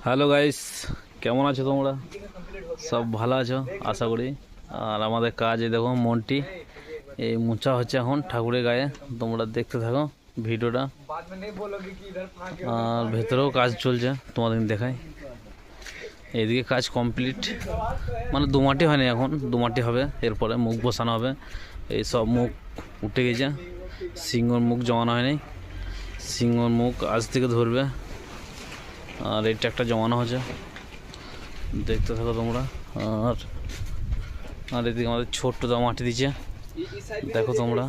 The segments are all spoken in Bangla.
হ্যালো গাইস, কেমন আছো তোমরা? সব ভালো আছো আশা করি। আর আমাদের কাজ এই দেখো, মন্টি এই মোচা হচ্ছে এখন ঠাকুরের গায়ে। তোমরা দেখতে থাকো ভিডিওটা। আর ভেতরেও কাজ চলছে, তোমাদের দেখাই। এইদিকে কাজ কমপ্লিট, মানে দুমাটি হয়নি, এখন দুমাটি হবে। এরপরে মুখ বসানো হবে। এই সব মুখ উঠে গেছে, সিংহর মুখ জমানো হয়নি। সিংহর মুখ আজ থেকে ধরবে। আর এটা একটা জমানো হচ্ছে, দেখতে থাকো তোমরা। আর আর এদিকে আমাদের ছোট্ট দা মাটি দিচ্ছে, দেখো তোমরা।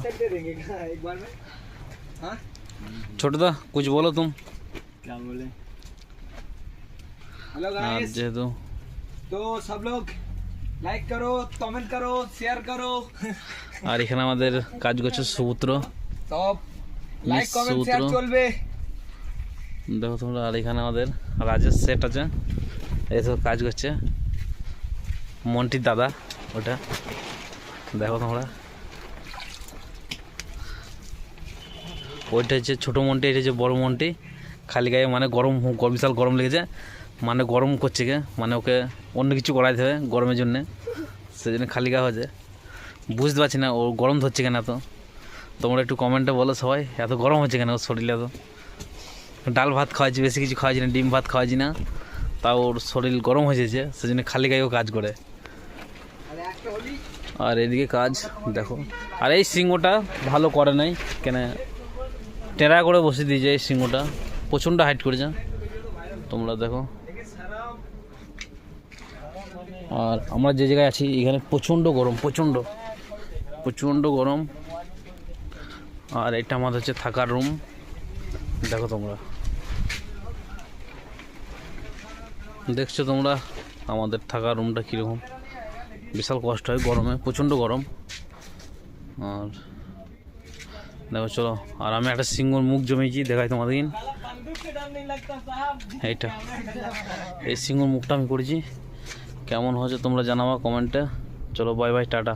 ছোট দা कुछ बोलो तुम। क्या बोले? हेलो আর गाइस, যেহেতু तो सब लोग लाइक करो, कमेंट करो, शेयर करो। আর এখানে আমাদের কাজ করছে সুপুত্র। सब लाइक कमेंट शेयर सूत्र। চলবে। দেখো তোমরা। আর এখানে আমাদের রাজেশ সেট আছে, এইসব কাজ করছে। মন্টির দাদা ওটা, দেখো তোমরা। ওইটা হচ্ছে ছোটো মন্টি, এটা হচ্ছে বড়ো মন্টি। খালি গায়ে মানে গরম, বিশাল গরম লেগেছে, মানে গরম করছে কে, মানে ওকে অন্য কিছু করাইতে হবে গরমের জন্যে, সেই জন্য খালি গায়ে হয়েছে। বুঝতে পারছি না ও গরম ধরছে কেন এত। তোমরা একটু কমেন্টে বলো সবাই, এত গরম হচ্ছে কেন ওর শরীরে। এত ডাল ভাত খাওয়াচ্ছি, বেশি কিছু খাওয়াচ্ছি না, ডিম ভাত খাওয়াচ্ছি না, তাও ওর শরীর গরম হয়ে যাচ্ছে, সেজন্য খালি গায়েও কাজ করে। আর এদিকে কাজ দেখো। আর এই সিংহটা ভালো করে নাই কেন, টেরা করে বসে দিয়েছে এই সিংহটা, প্রচণ্ড হাইট করেছে, তোমরা দেখো। আর আমরা যে জায়গায় আছি এখানে প্রচণ্ড গরম, প্রচণ্ড প্রচণ্ড গরম। আর এটা আমাদের হচ্ছে থাকার রুম, দেখো তোমরা। দেখছো তোমরা আমাদের থাকার রুমটা কীরকম, বিশাল কষ্ট হয় গরমে, প্রচণ্ড গরম। আর দেখো চলো। আর আমি একটা সিংহর মুখ জমিয়েছি, দেখাই তোমাদের। এইটা এই সিংহর মুখটা আমি করেছি, কেমন হয়েছে তোমরা জানাবা কমেন্টে। চলো বাই বাই, টাটা।